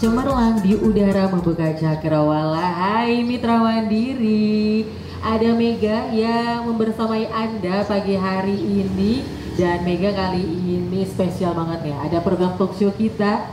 cemerlang di udara membuka cakrawala. Hai Mitra Mandiri, ada Mega yang membersamai Anda pagi hari ini. Dan Mega kali ini spesial banget ya, ada program talk show kita.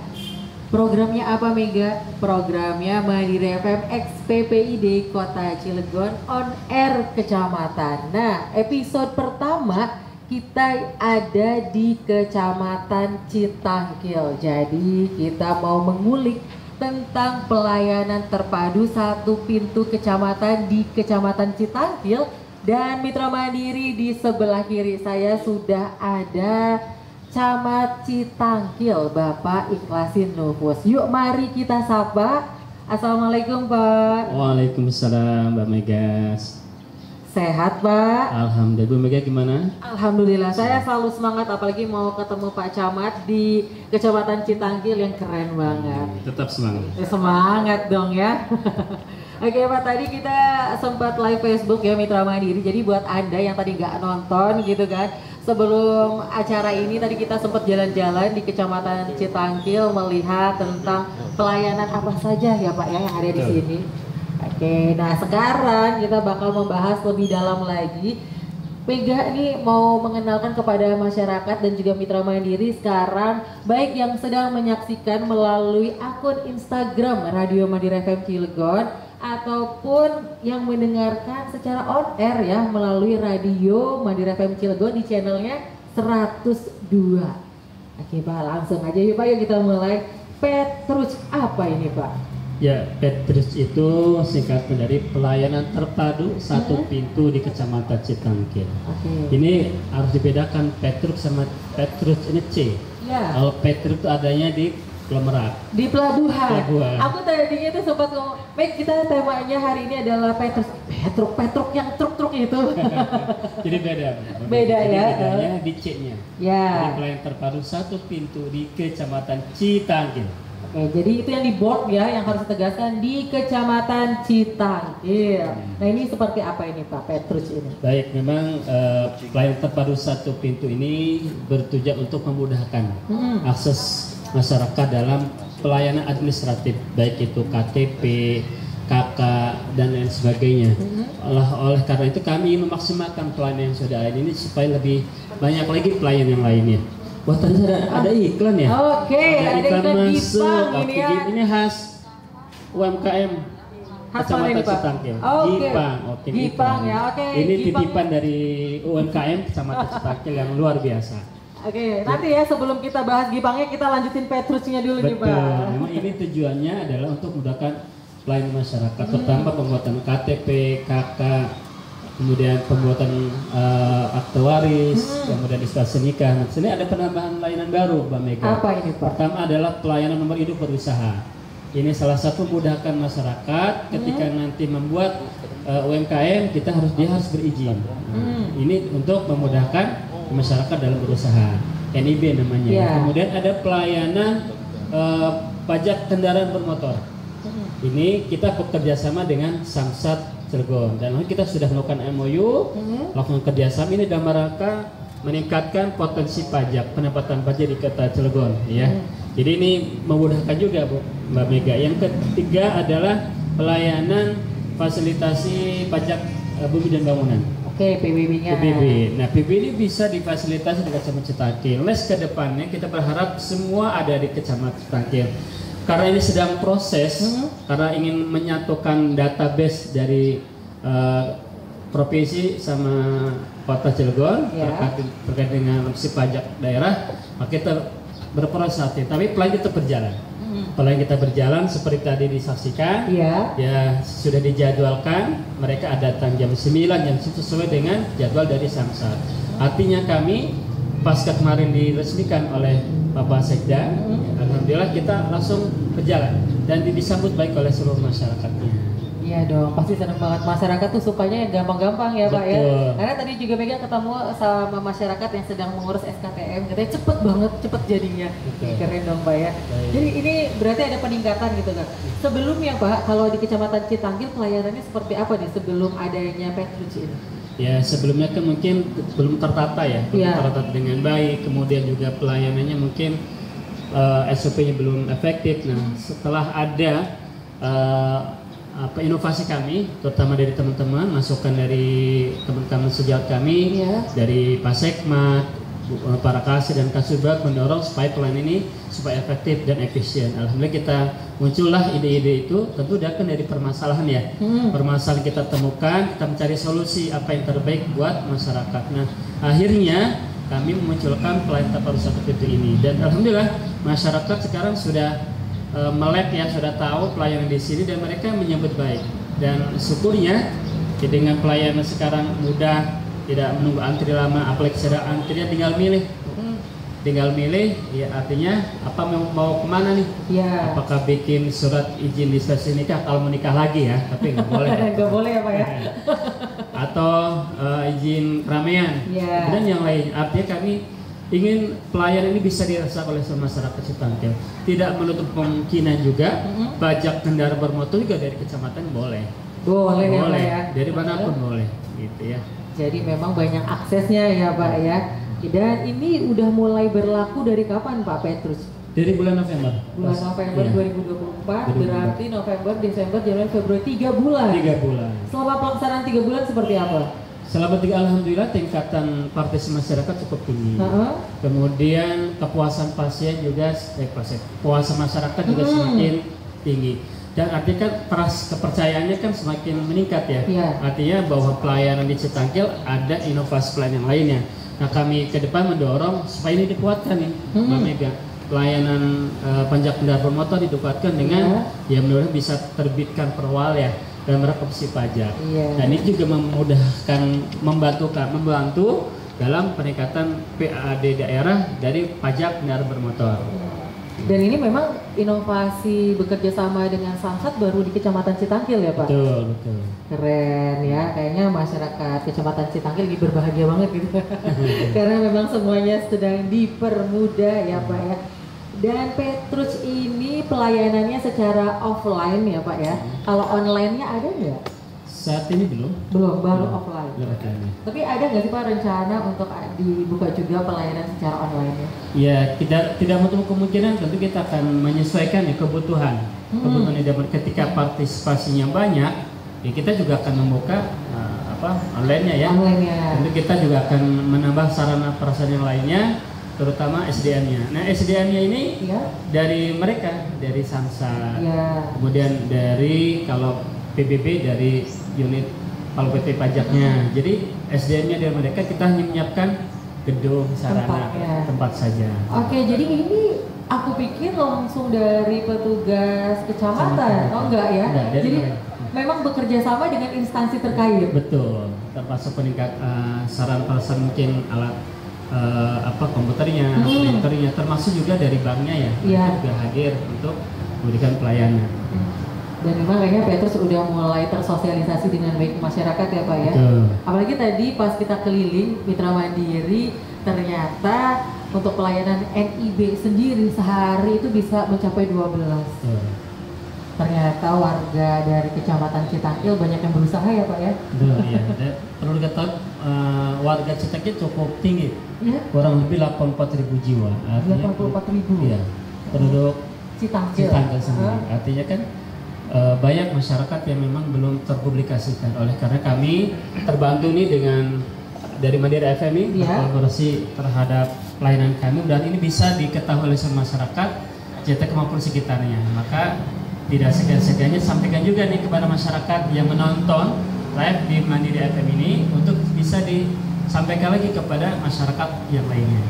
Programnya apa Mega? Programnya Mandiri FM X PPID Kota Cilegon on air kecamatan. Nah, episode pertama kita ada di Kecamatan Citangkil. Jadi kita mau mengulik tentang pelayanan terpadu satu pintu kecamatan di Kecamatan Citangkil. Dan Mitra Mandiri, di sebelah kiri saya sudah ada Camat Citangkil, Bapak Ikhlasin Nufus. Yuk mari kita sapa. Assalamualaikum Pak. Waalaikumsalam Mbak Megas. Sehat Pak? Alhamdulillah. Bu Mega gimana? Alhamdulillah, saya selalu semangat apalagi mau ketemu Pak Camat di Kecamatan Citangkil yang keren banget. Tetap semangat. Semangat dong ya. Oke Pak, tadi kita sempat live Facebook ya Mitra Mandiri. Jadi buat Anda yang tadi nggak nonton gitu kan, sebelum acara ini tadi kita sempat jalan-jalan di Kecamatan Citangkil melihat tentang pelayanan apa saja ya Pak ya yang ada di sini. Oke, nah sekarang kita bakal membahas lebih dalam lagi. Mega ini mau mengenalkan kepada masyarakat dan juga Mitra Mandiri sekarang, baik yang sedang menyaksikan melalui akun Instagram Radio Mandiri FM Cilegon ataupun yang mendengarkan secara on air ya melalui Radio Mandiri FM Cilegon di channelnya 102. Oke Pak, langsung aja yuk Pak, yuk kita mulai. Petrus apa ini Pak? Ya, Petrus itu singkatan dari pelayanan terpadu satu pintu di Kecamatan Citangkil. Ini harus dibedakan Petrus sama Petrus ini C. Ya. Kalau Petrus itu adanya di Merak. Di pelabuhan. Aku tadinya tuh sempat ngomong, baik kita temanya hari ini adalah Petrus. Petruk yang truk-truk itu. Jadi beda. Beda jadi ya. bedanya di C-nya. Ya. Jadi pelayanan terpadu satu pintu di Kecamatan Citangkil. Oke, jadi itu yang di board ya, yang harus ditegaskan di Kecamatan Citangkil. Nah ini seperti apa ini Pak Petrus ini? Baik, memang pelayanan terpadu satu pintu ini bertujuan untuk memudahkan akses masyarakat dalam pelayanan administratif, baik itu KTP, KK dan lain sebagainya. Oleh karena itu kami memaksimalkan pelayanan yang sudah ada ini supaya lebih banyak lagi pelayan yang lainnya. Wah tadi ada iklan ya? Oke, ada iklan masuk. Gipang ini ya. Ini khas UMKM Kecamatan Citangkil. Gipang, oke. Gipang ya, oke. Ini Gipang. titipan dari UMKM Kecamatan Citangkil yang luar biasa. Oke, nanti ya sebelum kita bahas Gipangnya kita lanjutin Petrusnya dulu nih Pak. Betul, memang ini tujuannya adalah untuk memudahkan pelayanan masyarakat, terutama pembuatan KTP, KK, kemudian pembuatan akte waris, kemudian dispensasi nikah. Nah, sini ada penambahan layanan baru, Mbak Mega. Apa ini Pak? Pertama adalah pelayanan nomor induk berusaha. Ini salah satu memudahkan masyarakat ketika nanti membuat UMKM, dia harus berizin. Ini untuk memudahkan masyarakat dalam berusaha. NIB namanya. Yeah. Kemudian ada pelayanan pajak kendaraan bermotor. Ini kita bekerja sama dengan Samsat Cilegon dan kita sudah melakukan MOU, melakukan kerjasama ini dalam rangka meningkatkan potensi pajak, pendapatan pajak di Kota Cilegon, ya. Jadi ini memudahkan juga, Bu, Mbak Mega. Yang ketiga adalah pelayanan fasilitasi pajak bumi dan bangunan. Oke, PBB-nya. PBB. Nah, PBB ini bisa difasilitasi di Kecamatan Citangkil. Ke depannya kita berharap semua ada di Kecamatan Citangkil. Karena ini sedang proses, karena ingin menyatukan database dari provinsi sama Kota Cilegon terkait dengan si pajak daerah, maka kita berproses saat ini. Tapi pelayanan kita berjalan. Pelayanan kita berjalan seperti tadi disaksikan, ya sudah dijadwalkan. Mereka datang jam 9, jam 10 sesuai dengan jadwal dari Samsat. Artinya kami pasca kemarin diresmikan oleh Bapak Sekda, alhamdulillah kita langsung berjalan dan disambut baik oleh seluruh masyarakatnya. Iya dong, pasti senang banget. Masyarakat tuh sukanya yang gampang-gampang ya Pak ya. Karena tadi juga Mega ketemu sama masyarakat yang sedang mengurus SKTM, katanya cepet banget, cepet jadinya. Keren dong Pak ya. Jadi ini berarti ada peningkatan gitu kan. Sebelumnya Pak, kalau di Kecamatan Citangkil pelayanannya seperti apa nih sebelum adanya Petrus ini? Ya sebelumnya kan mungkin belum tertata ya, belum tertata dengan baik. Kemudian juga pelayanannya mungkin SOP-nya belum efektif. Nah, setelah ada inovasi kami, terutama dari teman-teman, masukan dari teman-teman sejawat kami, dari Pak Sekmat, para kasih dan Kasubag mendorong supaya pelayanan ini supaya efektif dan efisien. Alhamdulillah kita muncullah ide-ide itu, tentu datang dari permasalahan ya. Permasalahan kita temukan, kita mencari solusi apa yang terbaik buat masyarakat. Nah, akhirnya kami memunculkan pelayanan Taparus Satu Pintu ini, dan alhamdulillah masyarakat sekarang sudah melek ya, sudah tahu pelayanan di sini dan mereka menyambut baik. Dan syukurnya dengan pelayanan sekarang mudah, tidak menunggu antri lama, apalagi sudah antrinya tinggal milih. Tinggal milih, ya artinya apa mau kemana nih? Ya. Apakah bikin surat izin dispensasi nikah kalau mau nikah lagi ya, tapi nggak boleh. Nggak boleh apa ya? Atau izin keramaian, dan yang lain. Artinya kami ingin pelayanan ini bisa dirasakan oleh semua masyarakat Citangkil. Tidak menutup kemungkinan juga pajak kendaraan bermotor juga dari kecamatan boleh. Boleh ya. Dari manapun boleh, gitu ya. Jadi memang banyak aksesnya ya Pak ya. Dan ini udah mulai berlaku dari kapan Pak Petrus? Dari bulan November. Bulan November 2024, berarti November, Desember, Januari, Februari 3 bulan. 3 bulan. Selama pelaksanaan 3 bulan seperti apa? Selama 3, alhamdulillah tingkatan partisipasi masyarakat cukup tinggi. Kemudian kepuasan pasien juga, kepuasan masyarakat juga semakin tinggi. Dan artinya kan kepercayaannya kan semakin meningkat ya. Artinya bahwa pelayanan di Citangkil ada inovasi pelayanan yang lainnya. Nah, kami ke depan mendorong supaya ini dikuatkan nih, Mbak Mega. Pelayanan pajak kendaraan bermotor dikuatkan dengan ya mudah-mudahan bisa terbitkan perwal ya dalam revisi pajak. Dan ini juga memudahkan, membantu dalam peningkatan PAD daerah dari pajak kendaraan bermotor. Dan ini memang inovasi bekerja sama dengan Samsat baru di Kecamatan Citangkil ya Pak? Betul. Keren ya, kayaknya masyarakat Kecamatan Citangkil lagi berbahagia banget gitu. Karena memang semuanya sedang dipermudah ya Pak ya. Dan Petrus ini pelayanannya secara offline ya Pak ya. Kalau online-nya ada nggak? Saat ini belum, baru offline. Tapi ada nggak sih Pak rencana untuk dibuka juga pelayanan secara online-nya? Ya, tidak menutup kemungkinan, tentu kita akan menyesuaikan ya kebutuhan ketika partisipasinya banyak, ya kita juga akan membuka online-nya ya. Tentu kita juga akan menambah sarana prasarana yang lainnya, terutama SDM-nya. Nah, SDM-nya ini dari mereka, dari Samsat, kemudian dari kalau PBB dari unit Pol PP pajaknya. Jadi SDM-nya dari mereka, kita hanya menyiapkan gedung, sarana, tempat saja. Oke, jadi ini aku pikir langsung dari petugas kecamatan. Oh enggak ya? Jadi memang bekerja sama dengan instansi terkait. Betul. Termasuk peningkat sarana prasarana, mungkin alat komputernya, printernya, termasuk juga dari banknya ya. Juga hadir untuk memberikan pelayanan. Dan memang kayaknya Petrus udah mulai tersosialisasi dengan baik masyarakat ya Pak ya. Apalagi tadi pas kita keliling Mitra Mandiri, ternyata untuk pelayanan NIB sendiri sehari itu bisa mencapai 12. Ternyata warga dari Kecamatan Citangkil banyak yang berusaha ya Pak ya. Iya. Perlu kita tahu warga Citangkil cukup tinggi, kurang lebih 84.000 jiwa. 84.000. Iya. Penduduk Citangkil sendiri. Artinya kan banyak masyarakat yang memang belum terpublikasikan. Oleh karena kami terbantu nih dengan dari Mandiri FM ini kolaborasi terhadap pelayanan kami, dan ini bisa diketahui oleh semua masyarakat Citak maupun sekitarnya. Maka tidak segan-segannya sampaikan juga nih kepada masyarakat yang menonton live di Mandiri FM ini untuk bisa disampaikan lagi kepada masyarakat yang lainnya.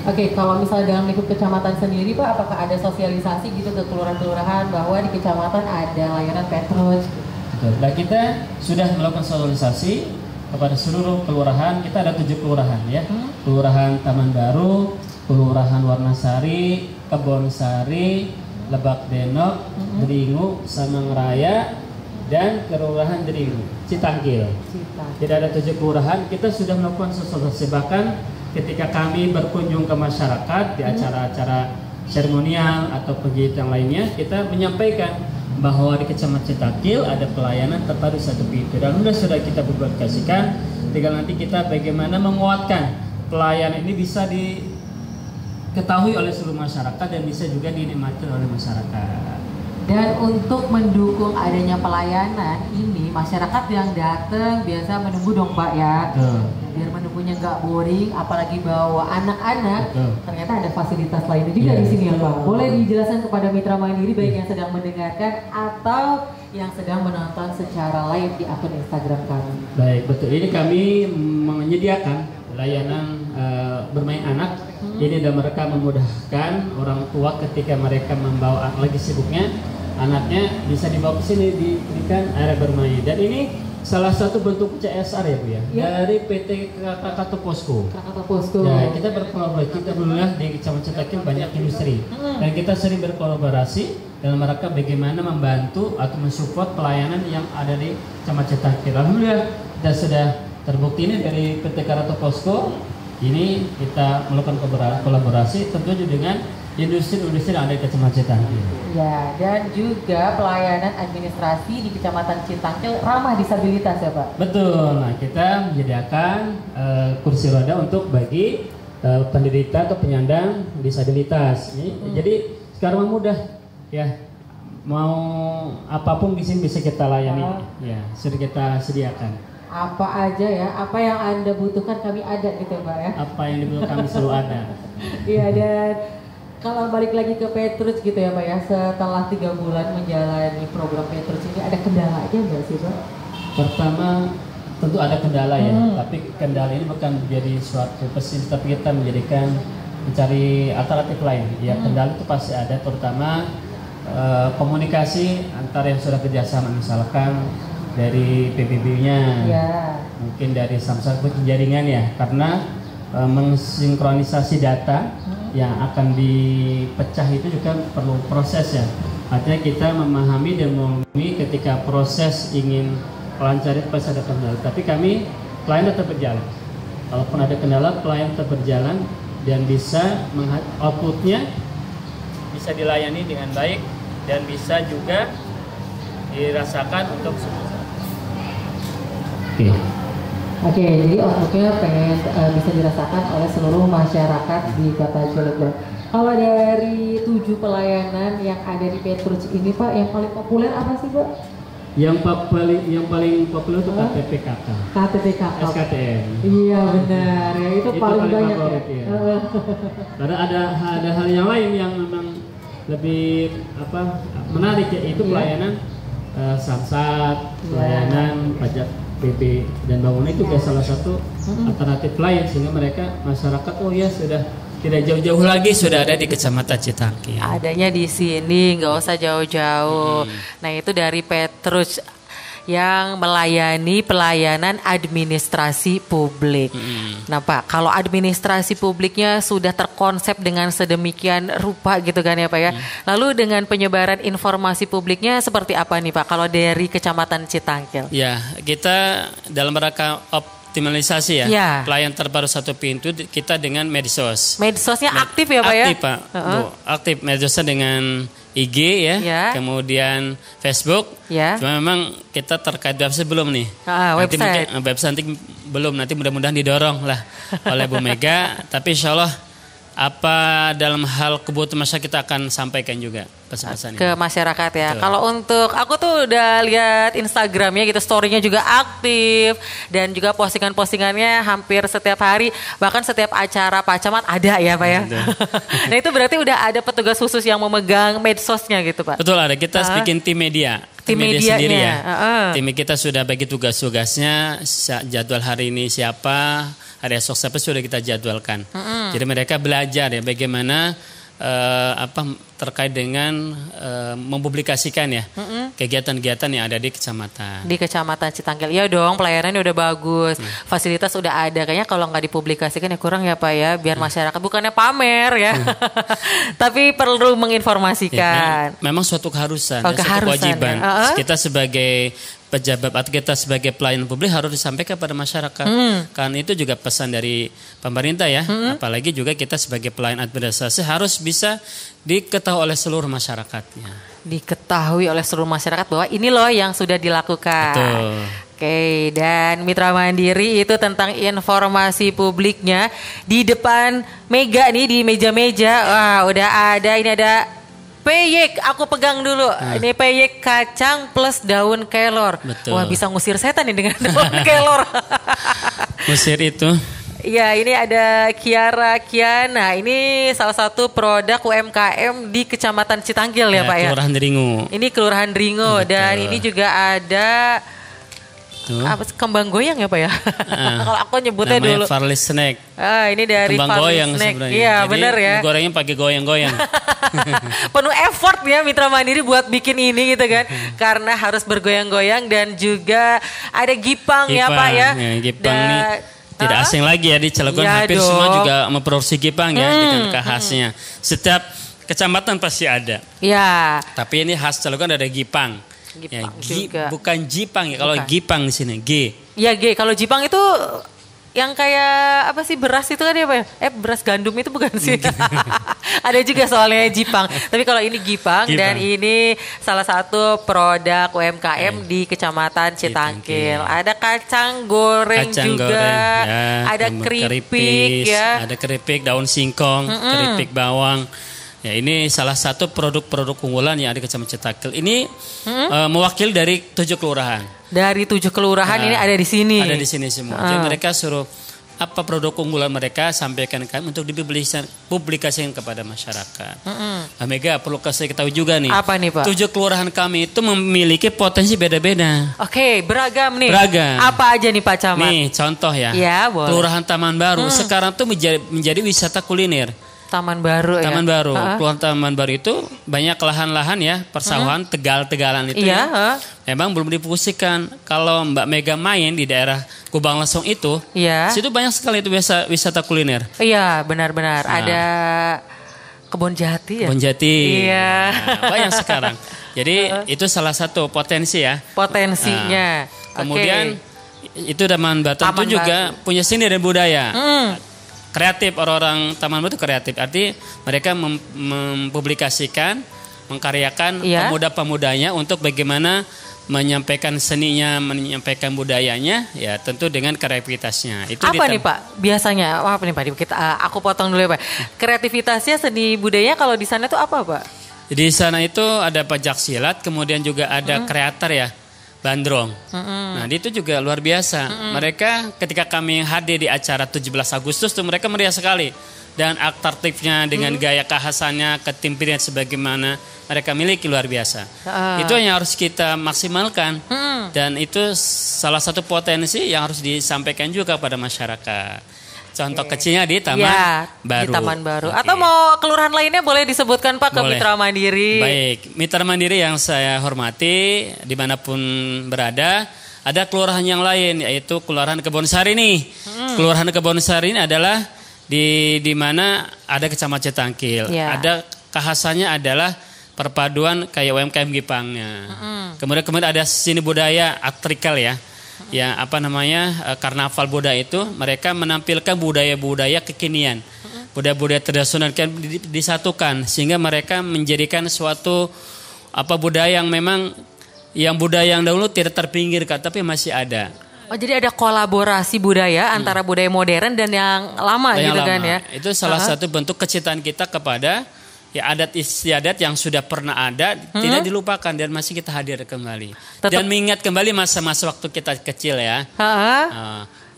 Oke, kalau misalnya dalam lingkup kecamatan sendiri Pak, apakah ada sosialisasi gitu ke kelurahan-kelurahan bahwa di kecamatan ada layanan Petrus? Nah, kita sudah melakukan sosialisasi kepada seluruh kelurahan. Kita ada 7 kelurahan ya. Kelurahan Taman Baru, Kelurahan Warnasari, Kebonsari, Lebak Denok, Deringu, Samang Raya, dan Kelurahan Deringu, Citangkil. Jadi ada 7 kelurahan. Kita sudah melakukan sosialisasi, bahkan ketika kami berkunjung ke masyarakat di acara-acara seremonial atau kegiatan lainnya, kita menyampaikan bahwa di Kecamatan Citangkil ada pelayanan terpadu satu pintu, dan sudah kita publikasikan. Tinggal nanti kita bagaimana menguatkan pelayanan ini bisa diketahui oleh seluruh masyarakat dan bisa juga dinikmati oleh masyarakat. Dan untuk mendukung adanya pelayanan ini, masyarakat yang datang biasa menunggu dong Pak ya. Biar menunggunya nggak boring, apalagi bawa anak-anak. Ternyata ada fasilitas lainnya juga di sini ya Pak. Boleh dijelaskan kepada Mitra Mandiri baik yang sedang mendengarkan atau yang sedang menonton secara live di akun Instagram kami. Baik, betul. Ini kami menyediakan layanan bermain anak. Ini dan mereka memudahkan orang tua ketika mereka membawa anak lagi sibuknya, anaknya bisa dibawa ke sini diberikan area bermain. Dan ini salah satu bentuk CSR ya Bu ya, dari PT Krakatau Posko. Krakatau Posko. Ya, kita berkolaborasi, kita alhamdulillah di Kecamatan Cetakin banyak industri dan kita sering berkolaborasi dalam rangka bagaimana membantu atau mensupport pelayanan yang ada di Kecamatan Cetakin. Alhamdulillah kita sudah terbukti ini dari PT Krakatau Posko. Ini kita melakukan kolaborasi tentunya dengan industri-industri yang ada di Kecamatan Citangkil. Ya, dan juga pelayanan administrasi di Kecamatan Citangkil ramah disabilitas ya Pak? Betul, nah kita menyediakan kursi roda untuk bagi penderita atau penyandang disabilitas. Jadi sekarang mudah ya, mau apapun di sini bisa kita layani, ya sudah kita sediakan. Apa aja ya, apa yang Anda butuhkan kami ada gitu Pak ya? Apa yang dibutuhkan kami selalu ada. Iya, dan kalau balik lagi ke Petrus gitu ya Pak ya, setelah 3 bulan menjalani program Petrus ini ada kendala aja nggak sih Pak? Pertama tentu ada kendala ya, tapi kendala ini bukan menjadi suatu pesimis, tapi kita menjadikan mencari alternatif lain. Ya kendala itu pasti ada, terutama komunikasi antara yang sudah kerjasama, misalkan dari PBB-nya, mungkin dari Samsat jaringan ya, karena mensinkronisasi data yang akan dipecah itu juga perlu proses ya. Artinya kita memahami dan memahami ketika proses ingin lancar itu pasti ada kendala. Tapi kami pelayanan tetap berjalan. Kalaupun ada kendala, pelayanan tetap berjalan dan bisa outputnya bisa dilayani dengan baik dan bisa juga dirasakan untuk semua. Oke, jadi outputnya pengen bisa dirasakan oleh seluruh masyarakat di Kota Cilegon. Kalau dari 7 pelayanan yang ada di Petrus ini Pak, yang paling populer apa sih Pak? Yang paling populer itu KTPKK. KTPKK. SKTM. Iya benar ya, itu paling banyak favorit, ya. Karena ada hal yang lain yang memang lebih menarik ya, itu pelayanan Samsat, pelayanan pajak PP dan bangunan itu salah satu alternatif lain sehingga mereka masyarakat sudah tidak jauh-jauh lagi, sudah ada di Kecamatan Citangkil. Adanya di sini, nggak usah jauh-jauh. Nah itu dari Petrus yang melayani pelayanan administrasi publik. Nah Pak, kalau administrasi publiknya sudah terkonsep dengan sedemikian rupa gitu kan ya Pak ya. Lalu dengan penyebaran informasi publiknya seperti apa nih Pak kalau dari Kecamatan Citangkil? Ya, kita dalam rangka optimalisasi ya. Pelayan terbaru satu pintu kita dengan medsos. Medsosnya aktif ya Pak ya? Aktif Pak, aktif medsosnya dengan IG ya, kemudian Facebook. Cuma memang kita terkait website belum nih. Website. Nanti website belum, nanti mudah-mudahan didorong lah oleh Bu Mega. Tapi insya Allah apa dalam hal kebutuhan masyarakat kita akan sampaikan juga pesan-pesan ke masyarakat ya. Kalau untuk aku tuh udah lihat Instagramnya gitu, story-nya juga aktif dan juga postingan-postingannya hampir setiap hari, bahkan setiap acara Pak Camat ada ya Pak ya. Nah itu berarti udah ada petugas khusus yang memegang medsosnya gitu Pak. Betul, ada kita bikin tim media. Tim media sendiri ya. Tim kita sudah bagi tugas-tugasnya, jadwal hari ini siapa, hari esok siapa sudah kita jadwalkan. Jadi mereka belajar ya bagaimana terkait dengan mempublikasikan ya kegiatan-kegiatan yang ada di kecamatan. Di Kecamatan Citangkil. Iya dong, pelayanannya udah bagus, fasilitas udah ada. Kayaknya kalau nggak dipublikasikan ya kurang ya Pak ya, biar masyarakat bukannya pamer ya, tapi perlu menginformasikan. Ya, memang suatu keharusan, suatu kewajiban. Kita sebagai pejabat atau kita sebagai pelayan publik harus disampaikan pada masyarakat. Karena itu juga pesan dari pemerintah ya. Apalagi juga kita sebagai pelayan administrasi harus bisa diketahui oleh seluruh masyarakatnya. Diketahui oleh seluruh masyarakat bahwa ini loh yang sudah dilakukan. Betul. Oke, dan Mitra Mandiri itu tentang informasi publiknya di depan Mega nih, di meja-meja. Wah, udah ada, ini ada peyek, aku pegang dulu. Ini peyek kacang plus daun kelor. Betul. Wah, bisa ngusir setan nih dengan daun kelor. Ngusir itu. Ya, ini ada Kiana. Ini salah satu produk UMKM di Kecamatan Citanggil ya, Pak ya. Kelurahan Dringo. Ini Kelurahan Dringo dan ini juga ada apa, kembang goyang ya, Pak ya. Kalau aku nyebutnya dulu. Namanya Farley Snack. Ini dari kembang Farley goyang Snack. sebenarnya. Iya, jadi, benar ya. Gorengnya pakai goyang-goyang. Penuh effort ya Mitra Mandiri buat bikin ini gitu kan. Karena harus bergoyang-goyang dan juga ada gipang ya, Pak ya. Gipang nih tidak asing lagi ya di Cilegon, ya hampir semua juga memproduksi gipang ya dengan khasnya. Setiap kecamatan pasti ada. Ya. Tapi ini khas Cilegon ada gipang. Gipang ya, juga. Bukan jipang ya, kalau gipang di sini G. Ya G, kalau jipang itu yang kayak apa sih, beras itu kan ya Pak? Beras gandum itu bukan sih? Ada juga soalnya jipang. Tapi kalau ini gipang dan ini salah satu produk UMKM di Kecamatan Citanggil. Ada kacang goreng juga, ya, ada keripik ya. Ada keripik daun singkong, keripik bawang. Ya, ini salah satu produk-produk unggulan yang ada di Kecamatan Citanggil. Ini mewakili dari 7 kelurahan. Dari 7 kelurahan ini ada di sini. Ada di sini semua. Jadi mereka suruh apa produk unggulan mereka sampaikan kami untuk dipublikasikan kepada masyarakat. Nah, Mega perlu kasih ketahui juga nih. Apa nih Pak? 7 kelurahan kami itu memiliki potensi beda-beda. Oke, beragam nih. Beragam. Apa aja nih Pak Camat? Nih contoh ya. Ya boleh. Kelurahan Taman Baru sekarang tuh menjadi wisata kuliner. Taman Baru ya? Taman Baru. Kelurahan Taman Baru itu banyak lahan-lahan ya, persawahan, tegal-tegalan itu ya. Memang belum difungsikan. Kalau Mbak Mega main di daerah Kubang Lesong itu, situ banyak sekali itu wisata kuliner. Iya, benar-benar. Ada Kebon Jati ya? Kebon Jati. Iya. Nah, banyak sekarang. Jadi itu salah satu potensi ya. Potensinya. Kemudian itu Taman Batu itu juga punya seni dan budaya. Kreatif, orang-orang Taman Baru itu kreatif. Artinya mereka mempublikasikan, mengkaryakan pemuda-pemudanya untuk bagaimana menyampaikan seninya, menyampaikan budayanya, ya tentu dengan kreativitasnya. Itu apa nih Pak? Biasanya, apa nih Pak? Aku potong dulu ya Pak. Kreativitasnya seni budaya kalau di sana itu apa Pak? Di sana itu ada pajak silat, kemudian juga ada kreator ya. Bandrong. Nah, itu juga luar biasa. Mereka ketika kami hadir di acara 17 Agustus tuh mereka meriah sekali. Dan aktortifnya dengan gaya kekhasannya, ketimpinan sebagaimana mereka miliki luar biasa. Itu yang harus kita maksimalkan. Dan itu salah satu potensi yang harus disampaikan juga pada masyarakat. Contoh kecilnya di Taman Baru. Di Taman Baru. Atau mau kelurahan lainnya boleh disebutkan Pak ke Mitra Mandiri. Baik, Mitra Mandiri yang saya hormati dimanapun berada, ada kelurahan yang lain yaitu Kelurahan Kebonsari nih. Kelurahan Kebonsari ini adalah di mana ada Kecamatan Citanggil. Ada kekhasannya adalah perpaduan kayak UMKM Gipangnya. Kemudian ada seni budaya atrikal ya. Ya apa namanya karnaval Buddha itu mereka menampilkan budaya-budaya kekinian, budaya-budaya tradisional kan disatukan sehingga mereka menjadikan suatu apa budaya yang memang yang budaya yang dahulu tidak terpinggirkan tapi masih ada. Oh jadi ada kolaborasi budaya antara budaya modern dan yang lama dan gitu yang kan lama. Ya? Itu salah satu bentuk kecintaan kita kepada ya adat istiadat yang sudah pernah ada tidak dilupakan dan masih kita hadir kembali. Dan mengingat kembali masa-masa waktu kita kecil ya.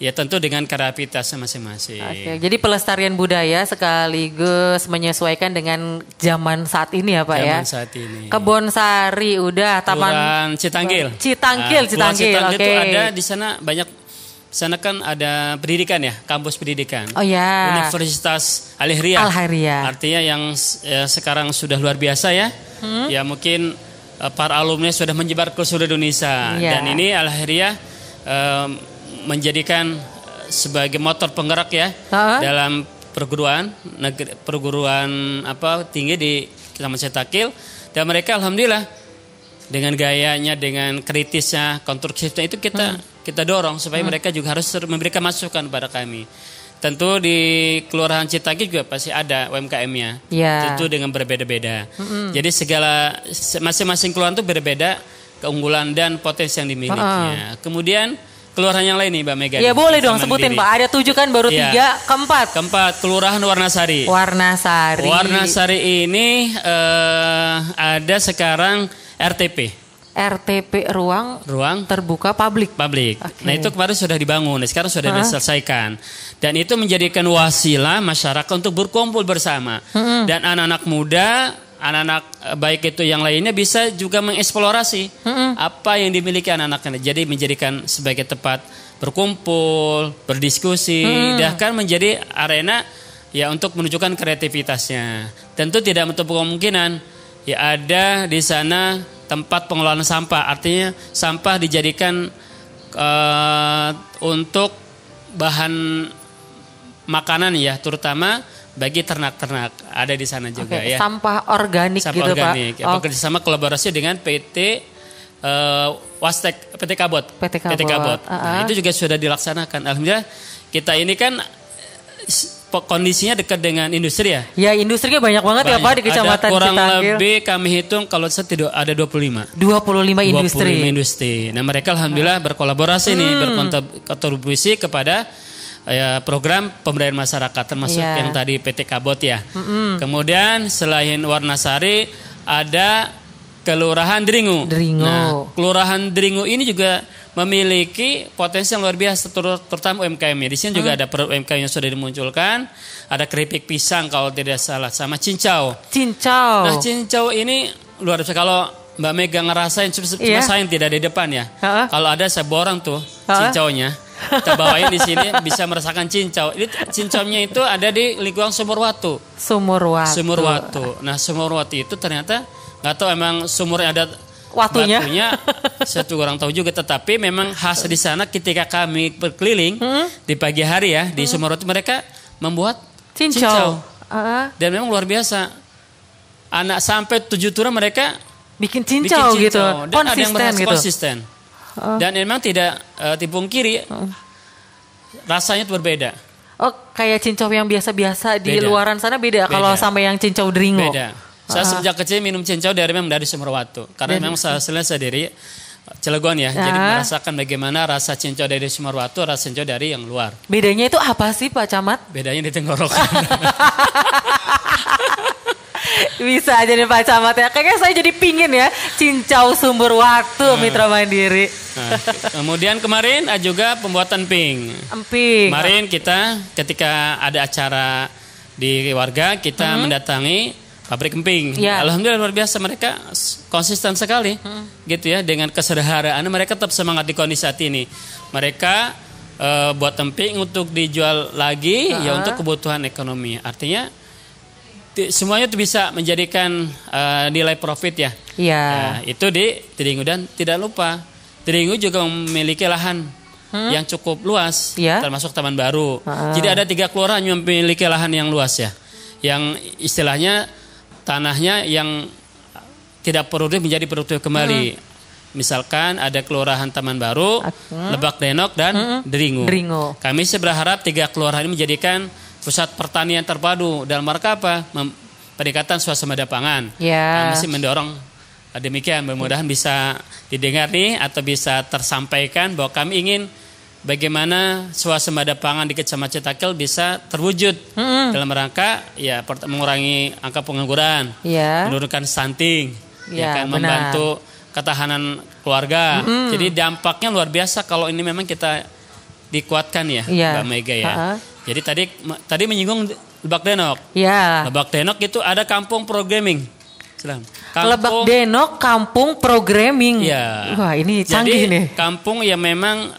Ya tentu dengan kreativitasnya masing-masing. Jadi pelestarian budaya sekaligus menyesuaikan dengan zaman saat ini ya Pak ya. Zaman saat ini. Kebonsari udah Taman Citanggil. Citanggil itu ada di sana banyak. Sana kan ada pendidikan ya, kampus pendidikan. Oh ya. Universitas Al-Khairiyah. Artinya yang sekarang sudah luar biasa ya. Ya mungkin para alumni sudah menyebar ke seluruh Indonesia. Dan ini Al-Khairiyah menjadikan sebagai motor penggerak ya dalam perguruan tinggi di Kecamatan Citanggil. Dan mereka alhamdulillah dengan gayanya, dengan kritisnya, konstruksinya itu kita dorong supaya mereka juga harus memberikan masukan pada kami. Tentu di Kelurahan Citanggil juga pasti ada UMKM-nya. Tentu dengan berbeda-beda. Jadi masing-masing kelurahan itu berbeda keunggulan dan potensi yang dimilikinya. Kemudian kelurahan yang lain nih Mbak Mega. Iya boleh dong sebutin Pak. Ada 7 kan baru 3. Keempat Kelurahan Warnasari. Warnasari ini ada sekarang RTP ruang terbuka publik. Okay. Nah itu kemarin sudah dibangun, sekarang sudah diselesaikan. Dan itu menjadikan wasilah masyarakat untuk berkumpul bersama. Dan anak-anak muda, anak-anak baik itu yang lainnya bisa juga mengeksplorasi apa yang dimiliki anak-anaknya. Jadi menjadikan sebagai tempat berkumpul, berdiskusi, bahkan menjadi arena ya untuk menunjukkan kreativitasnya. Tentu tidak menutup kemungkinan ya ada di sana tempat pengelolaan sampah, artinya sampah dijadikan untuk bahan makanan ya, terutama bagi ternak-ternak ada di sana juga ya. Sampah organik sampah gitu organik. Pak. Bekerjasama kolaborasi dengan PT Wastek, PT Kabot. Nah, itu juga sudah dilaksanakan. Alhamdulillah kita ini kan kondisinya dekat dengan industri ya. Ya industrinya banyak banget ya Pak di Kecamatan Citangkil. Kurang lebih kami hitung kalau saya ada 25 industri. Nah mereka alhamdulillah berkolaborasi nih, berkontribusi kepada program pemberdayaan masyarakat termasuk yang tadi PT Kabot ya. Kemudian selain Warnasari ada Kelurahan Dringu. Nah, Kelurahan Dringu ini juga memiliki potensi yang luar biasa, terutama UMKM. Di sini juga ada produk UMKM yang sudah dimunculkan. Ada keripik pisang kalau tidak salah, sama cincau. Nah, cincau ini luar biasa. Kalau Mbak Mega ngerasain, cuma sayang tidak di depan ya. Kalau ada saya borong tuh cincaunya. Kita bawain di sini bisa merasakan cincau. Ini cincaunya itu ada di lingkungan Sumurwatu. Nah, Sumurwatu itu ternyata nggak tahu emang sumurnya ada batunya saya tuh kurang tahu juga, tetapi memang khas di sana ketika kami berkeliling di pagi hari ya di Sumurwatu mereka membuat cincau. Dan memang luar biasa, anak sampai 7 turun mereka bikin cincau gitu, dan ada yang berhasil konsisten. Dan memang tidak dipungkiri rasanya itu berbeda. Kayak cincau yang biasa-biasa di luaran sana beda. Kalau sama yang cincau Dringu beda. Saya sejak kecil minum cincau dari Sumurwatu. Karena memang saya dari Cilegon ya. Jadi merasakan bagaimana rasa cincau dari Sumurwatu, rasa cincau dari yang luar. Bedanya itu apa sih Pak Camat? Bedanya di tenggorokan. Bisa jadi Pak Camat ya. Kayaknya saya jadi pingin ya cincau Sumurwatu Mitra Mandiri. Nah, kemudian kemarin ada juga pembuatan emping. Kemarin kita ketika ada acara di warga kita mendatangi pabrik emping. Alhamdulillah luar biasa, mereka konsisten sekali gitu ya, dengan kesederhanaan mereka tetap semangat di kondisi saat ini. Mereka buat emping untuk dijual lagi ya untuk kebutuhan ekonomi. Artinya semuanya itu bisa menjadikan nilai profit ya. Itu di Dringu. Dan tidak lupa Dringu juga memiliki lahan yang cukup luas, termasuk Taman Baru. Jadi ada 3 kelurahan yang memiliki lahan yang luas ya, yang istilahnya tanahnya yang tidak produktif menjadi produktif kembali. Misalkan ada Kelurahan Taman Baru, Lebak Denok dan Dringu. Kami sih berharap 3 kelurahan ini menjadikan pusat pertanian terpadu dalam rangka apa? Peningkatan swasembada pangan. Kami sih mendorong demikian, mudah-mudahan bisa didengar nih atau bisa tersampaikan bahwa kami ingin bagaimana swasembada pangan di Kecamatan Citangkil bisa terwujud dalam rangka ya mengurangi angka pengangguran, menurunkan stunting, membantu ketahanan keluarga. Jadi dampaknya luar biasa kalau ini memang kita dikuatkan ya, Mbak Mega ya. Jadi tadi menyinggung Lebak Denok. Lebak Denok itu ada kampung programming. Lebak Denok kampung programming. Wah ini canggih nih. Kampung yang memang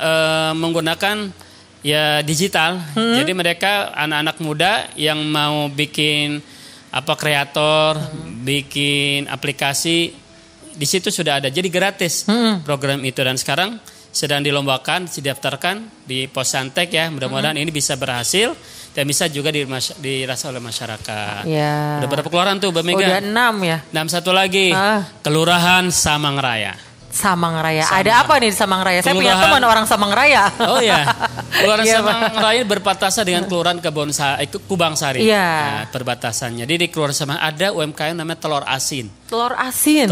menggunakan ya digital. Jadi mereka anak-anak muda yang mau bikin kreator, bikin aplikasi, di situ sudah ada. Jadi gratis program itu, dan sekarang sedang dilombakan, didaftarkan di Posyantek ya. Mudah-mudahan ini bisa berhasil dan bisa juga dirasa oleh masyarakat. Udah berapa kelurahan tuh Mbak Mega? Udah 6 ya. 6 satu lagi. Kelurahan Samangraya. Ada apa nih di Samangraya? Saya punya teman orang Samangraya. Oh ya. Kelurahan Samangraya berbatasan dengan Kelurahan Kubangsari. Nah, perbatasannya. Jadi di Kelurahan Samangraya ada UMKM namanya telur asin. Telur asin.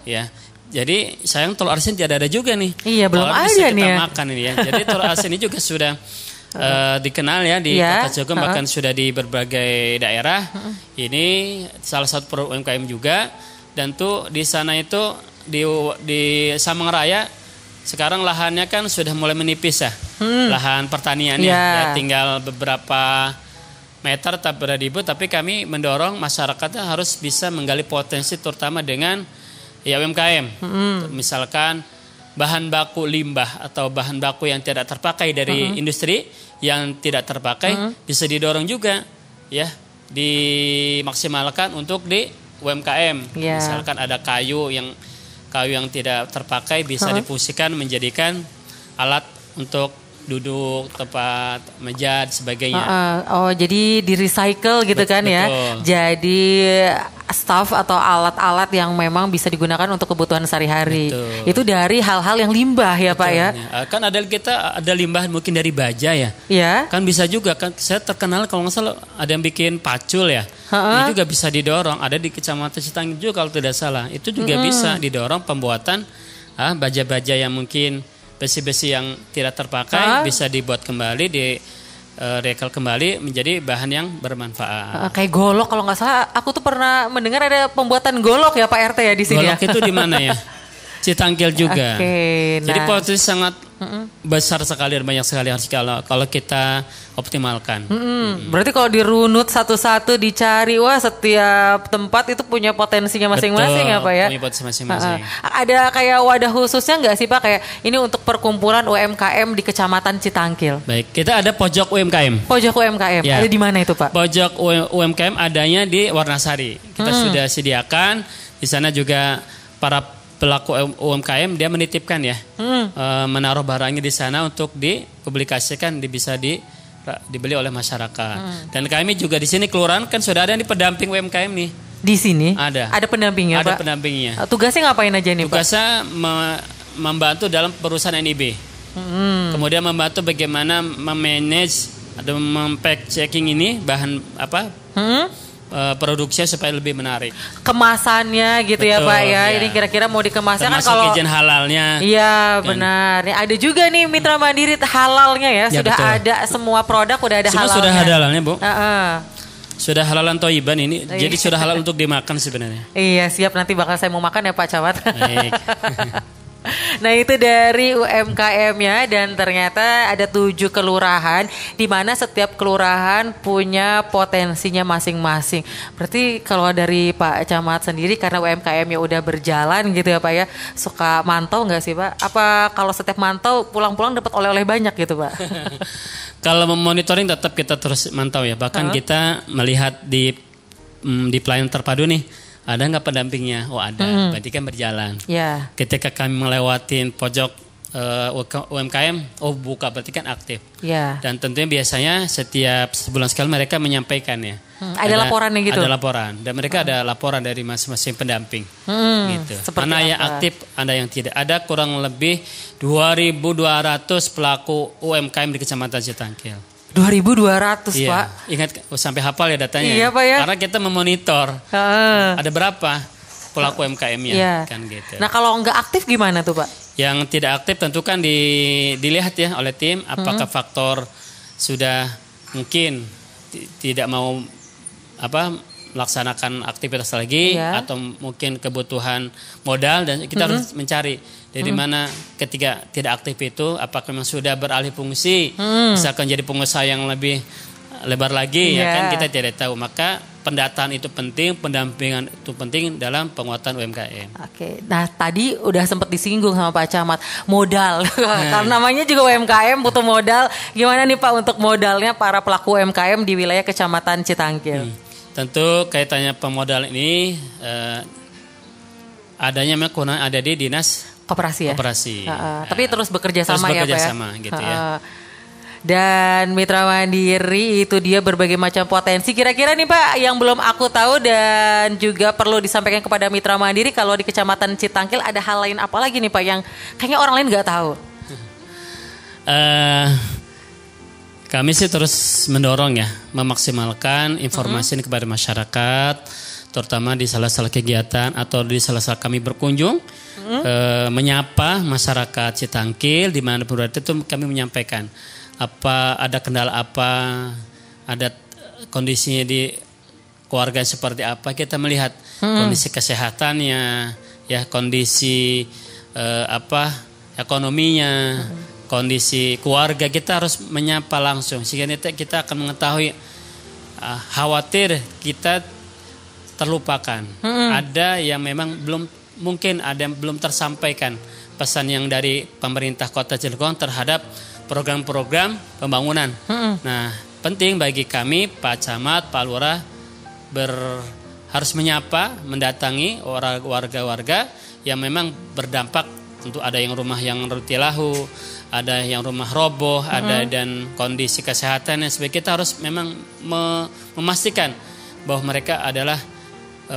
Ya. Jadi sayang telur asin tidak ada juga nih. Iya, belum ada nih kita ya. makan ini ya. Jadi telur asin ini juga sudah dikenal ya di Kota Cilegon, bahkan sudah di berbagai daerah. Ini salah satu produk UMKM juga. Dan tuh di sana itu di Samang Raya sekarang lahannya kan sudah mulai menipis ya. Lahan pertaniannya ya tinggal beberapa meter tak beribu, tapi kami mendorong masyarakatnya harus bisa menggali potensi terutama dengan ya UMKM. Misalkan bahan baku limbah atau bahan baku yang tidak terpakai dari industri yang tidak terpakai bisa didorong juga ya, dimaksimalkan untuk di UMKM. Misalkan ada kayu yang tidak terpakai bisa difungsikan menjadikan alat untuk duduk, tempat meja, sebagainya. Jadi di recycle gitu kan ya. Jadi staff atau alat-alat yang memang bisa digunakan untuk kebutuhan sehari-hari. Itu dari hal-hal yang limbah ya Pak ya. Kan ada limbah mungkin dari baja ya. Iya. Kan bisa juga kan, saya terkenal kalau nggak salah ada yang bikin pacul ya. Ini juga bisa didorong. Ada di Kecamatan Citangkil juga kalau tidak salah. Itu juga bisa didorong pembuatan baja-baja yang mungkin besi-besi yang tidak terpakai bisa dibuat kembali, recycle kembali menjadi bahan yang bermanfaat. Kayak golok kalau nggak salah, aku tuh pernah mendengar ada pembuatan golok ya Pak RT ya di sini. Golok itu di mana ya? Citangkil juga. Jadi potensi sangat besar sekali dan banyak sekali harus kalau kita optimalkan. Berarti kalau dirunut satu-satu dicari, wah setiap tempat itu punya potensinya masing-masing ya Pak ya. Punya potensi masing-masing. Ada kayak wadah khususnya nggak sih Pak, kayak ini untuk perkumpulan UMKM di Kecamatan Citangkil? Baik, kita ada pojok UMKM. Pojok UMKM, ada di mana itu Pak? Pojok UMKM adanya di Warnasari. Kita sudah sediakan. Di sana juga para pelaku UMKM dia menitipkan ya, menaruh barangnya di sana untuk dipublikasikan, bisa dibeli oleh masyarakat. Dan kami juga di sini kelurahan kan sudah ada yang di pendamping UMKM nih. Di sini ada pendampingnya Pak. Ada pendampingnya. Tugasnya ngapain aja nih Pak? Tugasnya membantu dalam perusahaan NIB. Kemudian membantu bagaimana memanage atau mempack checking ini bahan produksinya supaya lebih menarik. Kemasannya gitu. Betul, ya Pak ya. Ini kira-kira mau dikemasnya kan kalau izin halalnya. Iya benar. Ada juga nih Mitra Mandiri halalnya ya. Sudah betul. Ada semua produk udah ada semua halalnya. Sudah halalnya Bu. Sudah halalan toiban ini. Jadi sudah halal untuk dimakan sebenarnya. Iya siap, nanti bakal saya mau makan ya Pak Camat. Baik. Nah itu dari UMKM-nya, dan ternyata ada 7 kelurahan di mana setiap kelurahan punya potensinya masing-masing. Berarti kalau dari Pak Camat sendiri, karena UMKM-nya udah berjalan gitu ya Pak ya, suka mantau nggak sih Pak? Apa kalau setiap mantau pulang-pulang dapat oleh-oleh banyak gitu Pak? Kalau memonitoring tetap kita terus mantau ya. Bahkan kita melihat di pelayanan terpadu nih, ada nggak pendampingnya? Oh ada, berarti kan berjalan. Ketika kami melewatin pojok UMKM, oh buka, berarti kan aktif. Dan tentunya biasanya setiap sebulan sekali mereka menyampaikan ya. Ada laporannya gitu? Ada laporan, dan mereka ada laporan dari masing-masing pendamping. Gitu. Mana yang aktif, ada yang tidak. Ada kurang lebih 2.200 pelaku UMKM di Kecamatan Citangkil. 2.200 Pak. Ingat sampai hafal ya datanya. Iya Pak ya. Karena kita memonitor ada berapa pelaku UMKM-nya kan gitu. Nah kalau nggak aktif gimana tuh Pak? Yang tidak aktif tentu kan dilihat ya oleh tim, apakah faktor sudah mungkin tidak mau melaksanakan aktivitas lagi, atau mungkin kebutuhan modal, dan kita harus mencari dari mana ketika tidak aktif itu, apakah memang sudah beralih fungsi, misalkan jadi pengusaha yang lebih lebar lagi, ya kan kita tidak tahu. Maka pendataan itu penting, pendampingan itu penting dalam penguatan UMKM. Oke, nah tadi udah sempat disinggung sama Pak Camat, modal. Karena namanya juga UMKM butuh modal. Gimana nih Pak untuk modalnya para pelaku UMKM di wilayah Kecamatan Citangkil? Tentu kaitannya pemodal ini adanya memang ada di Dinas Koperasi. Tapi terus bekerja sama ya Pak ya? Gitu ya. Dan Mitra Mandiri itu dia berbagai macam potensi. Kira-kira nih Pak yang belum aku tahu dan juga perlu disampaikan kepada Mitra Mandiri, kalau di Kecamatan Citangkil ada hal lain apa lagi nih Pak yang kayaknya orang lain nggak tahu? Kami sih terus mendorong ya, memaksimalkan informasi ini kepada masyarakat, terutama di salah-salah kegiatan atau di salah-salah kami berkunjung. menyapa masyarakat Citangkil dimanapun berada itu kami menyampaikan apa ada kendala apa, ada kondisinya di keluarga seperti apa, kita melihat kondisi kesehatannya, ya kondisi ekonominya, kondisi keluarga, kita harus menyapa langsung sehingga kita akan mengetahui khawatir kita terlupakan. Ada yang memang mungkin ada yang belum tersampaikan pesan yang dari pemerintah Kota Cilegon terhadap program-program pembangunan. Nah, penting bagi kami Pak Camat, Pak Lurah harus menyapa, mendatangi warga-warga yang memang berdampak. Tentu ada yang rumah yang rutilahu, ada yang rumah roboh, ada dan kondisi kesehatan. Sebagai kita harus memang memastikan bahwa mereka adalah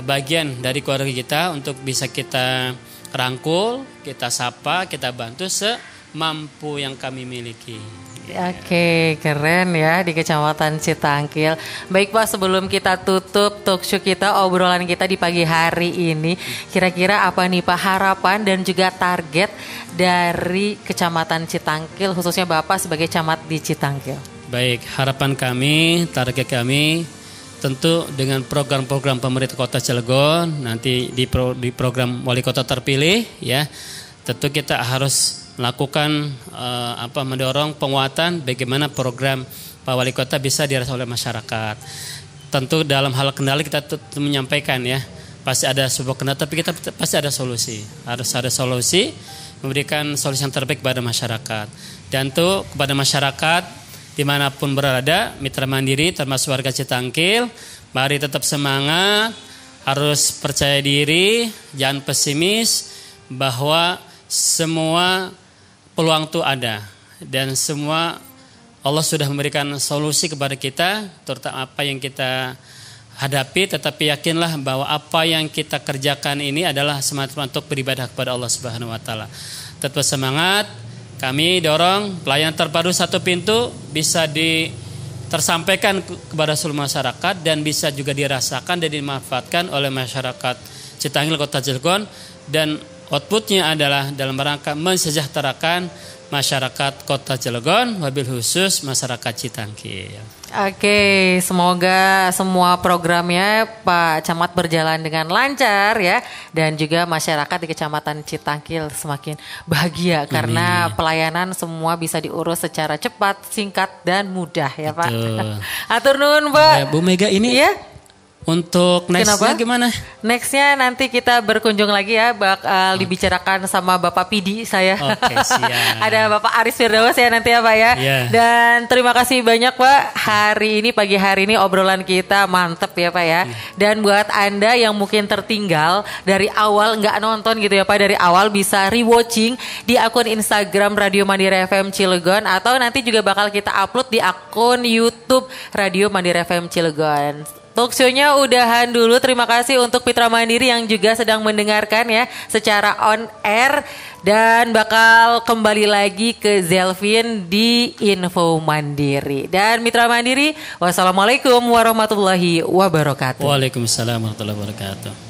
bagian dari keluarga kita untuk bisa kita rangkul, kita sapa, kita bantu semampu yang kami miliki. Oke, keren ya di Kecamatan Citangkil. Baik Pak, sebelum kita tutup talkshow kita, obrolan kita di pagi hari ini, kira-kira apa nih Pak harapan dan juga target dari Kecamatan Citangkil, khususnya Bapak sebagai camat di Citangkil? Baik, harapan kami, target kami tentu dengan program-program pemerintah Kota Cilegon, nanti di program wali kota terpilih ya, tentu kita harus melakukan mendorong penguatan bagaimana program Pak Wali Kota bisa dirasakan oleh masyarakat. Tentu dalam hal kendala kita menyampaikan ya, pasti ada sebuah kendala, tapi kita pasti ada solusi. Harus ada solusi, memberikan solusi yang terbaik kepada masyarakat. Dan tuh kepada masyarakat dimanapun berada, mitra mandiri termasuk warga Citangkil, mari tetap semangat, harus percaya diri, jangan pesimis bahwa semua peluang itu ada dan semua Allah sudah memberikan solusi kepada kita, terutama apa yang kita hadapi, tetapi yakinlah bahwa apa yang kita kerjakan ini adalah semata-mata untuk beribadah kepada Allah Subhanahu wa taala. Tetap semangat, kami dorong pelayanan terpadu satu pintu bisa tersampaikan kepada seluruh masyarakat dan bisa juga dirasakan dan dimanfaatkan oleh masyarakat Citangkil Kota Cilegon, dan outputnya adalah dalam rangka mensejahterakan masyarakat Kota Cilegon, wabil khusus masyarakat Citangkil. Oke, semoga semua programnya Pak Camat berjalan dengan lancar ya, dan juga masyarakat di Kecamatan Citangkil semakin bahagia karena pelayanan semua bisa diurus secara cepat, singkat dan mudah ya Pak. Atur nuhun Pak. Ya, Bu Mega ini ya. Untuk nextnya gimana? Nextnya nanti kita berkunjung lagi ya, bakal dibicarakan sama Bapak Pidi saya. Oke, siap. Ada Bapak Aris Firdaus ya nanti ya Pak ya. Yeah. Dan terima kasih banyak Pak, hari ini pagi hari ini obrolan kita mantep ya Pak ya. Dan buat Anda yang mungkin tertinggal dari awal nggak nonton gitu ya Pak, dari awal bisa rewatching di akun Instagram Radio Mandiri FM Cilegon, atau nanti juga bakal kita upload di akun YouTube Radio Mandiri FM Cilegon. Talkshow-nya udahan dulu. Terima kasih untuk Mitra Mandiri yang juga sedang mendengarkan ya secara on air, dan bakal kembali lagi ke Zelvin di Info Mandiri. Dan Mitra Mandiri, wassalamualaikum warahmatullahi wabarakatuh. Waalaikumsalam warahmatullahi wabarakatuh.